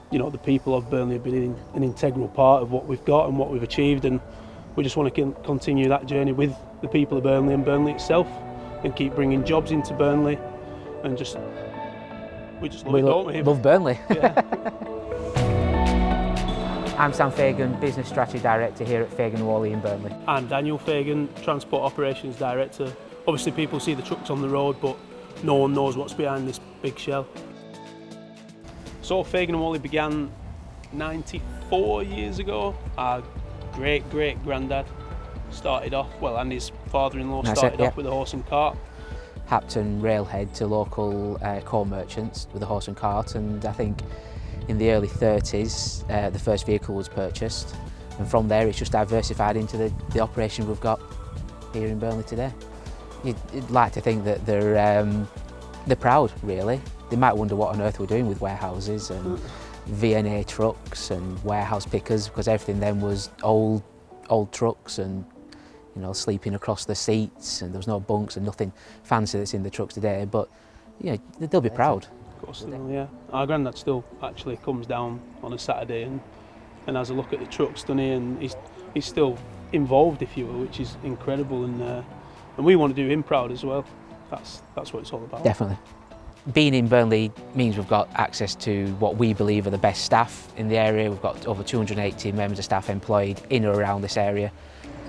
you know, the people of Burnley have been an integral part of what we've got and what we've achieved, and we just want to continue that journey with the people of Burnley and Burnley itself, and keep bringing jobs into Burnley, and we just love it, don't we? Love Burnley. Yeah. I'm Dan Fagan, Business Strategy Director here at Fagan Whalley in Burnley. I'm Daniel Fagan, Transport Operations Director. Obviously people see the trucks on the road, but no one knows what's behind this big shell. So Fagan Whalley began 94 years ago. Our great-great-granddad started off, well, and his father-in-law started off with a horse and cart. Hapton railhead to local coal merchants with a horse and cart, and I think in the early 30s the first vehicle was purchased, and from there it's just diversified into the operation we've got here in Burnley today. You'd like to think that they're proud, really. They might wonder what on earth we're doing with warehouses and VNA trucks and warehouse pickers, because everything then was old trucks and, you know, sleeping across the seats, and there was no bunks and nothing fancy that's in the trucks today. But yeah, they'll be proud. Of course they will, yeah. Our granddad still actually comes down on a Saturday and has a look at the trucks, doesn't he? And he's still involved, if you will, which is incredible. And we want to do him proud as well. That's what it's all about. Definitely. Being in Burnley means we've got access to what we believe are the best staff in the area. We've got over 280 members of staff employed in or around this area.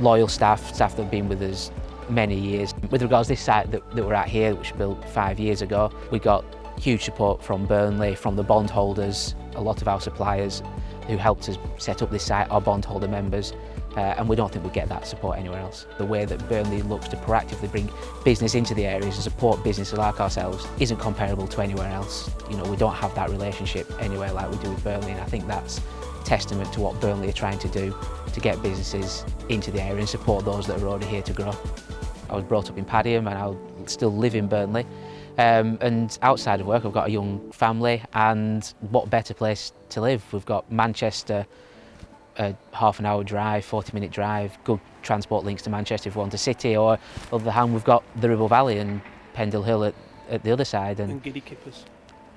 Loyal staff that have been with us many years. With regards to this site that we're at here, which was built 5 years ago, we got huge support from Burnley, from the bondholders. A lot of our suppliers who helped us set up this site are bondholder members, and we don't think we get that support anywhere else. The way that Burnley looks to proactively bring business into the areas and support businesses like ourselves isn't comparable to anywhere else. You know, we don't have that relationship anywhere like we do with Burnley, and I think that's testament to what Burnley are trying to do to get businesses into the area and support those that are already here to grow. I was brought up in Padiham and I'll still live in Burnley. And outside of work, I've got a young family, and what better place to live? We've got Manchester, a half-an-hour drive, 40-minute drive, good transport links to Manchester if we want a city, or on the other hand, we've got the Ribble Valley and Pendle Hill at the other side. And Giddy Kippers.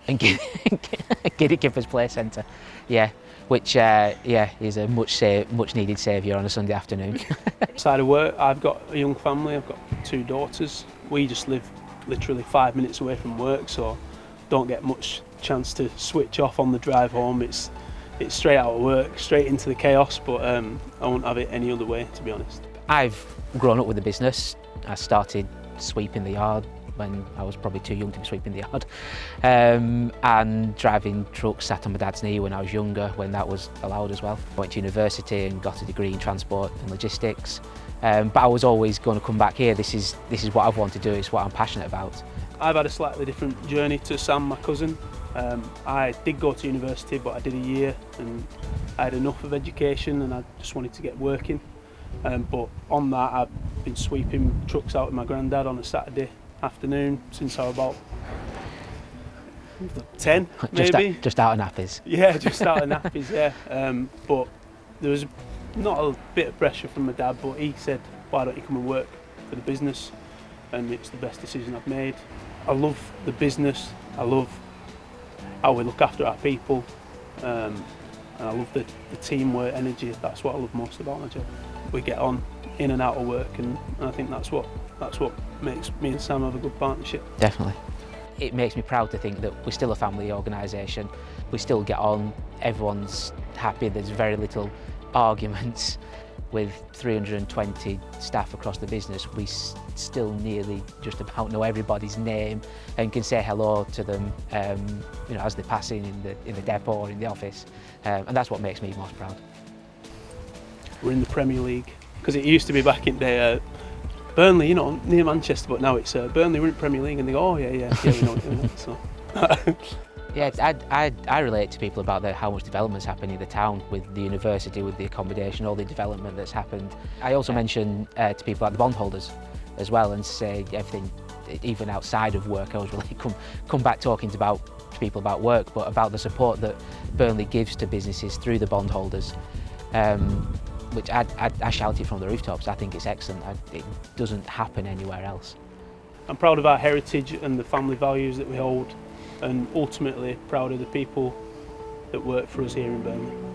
And Giddy Kippers Play Centre, yeah, which is a much needed saviour on a Sunday afternoon. Outside of work, I've got a young family, I've got 2 daughters. We just live literally 5 minutes away from work, so don't get much chance to switch off on the drive home. It's straight out of work, straight into the chaos, but I won't have it any other way, to be honest. I've grown up with the business. I started sweeping the yard when I was probably too young to be sweeping the yard, and driving trucks, sat on my dad's knee when I was younger, when that was allowed as well. I went to university and got a degree in transport and logistics, but I was always going to come back here. This is what I've wanted to do, it's what I'm passionate about. I've had a slightly different journey to Sam, my cousin. I did go to university, but I did a year and I had enough of education and I just wanted to get working. But on that, I've been sweeping trucks out with my granddad on a Saturday afternoon since I was about 10, maybe. Just out of nappies. Yeah, just out of nappies, yeah. But there was not a bit of pressure from my dad, but he said, why don't you come and work for the business? And it's the best decision I've made. I love the business, I love how we look after our people, and I love the teamwork, energy. That's what I love most about my job. We get on in and out of work, and I think that's what makes me and Sam have a good partnership. Definitely. It makes me proud to think that we're still a family organisation. We still get on, everyone's happy, there's very little arguments. With 320 staff across the business, we still nearly just about know everybody's name and can say hello to them, you know, as they pass in the depot or in the office, and that's what makes me most proud. We're in the Premier League, because it used to be back in the day, Burnley, you know, near Manchester, but now it's Burnley, we're in Premier League, and they go, oh yeah, we know it. So. Yeah, I relate to people about how much development's happening in the town with the university, with the accommodation, all the development that's happened. I also mention to people like the bondholders as well, and say everything, even outside of work. I always really come back talking to people about work, but about the support that Burnley gives to businesses through the bondholders, which I shout it from the rooftops. I think it's excellent. It doesn't happen anywhere else. I'm proud of our heritage and the family values that we hold, and ultimately proud of the people that work for us here in Burnley.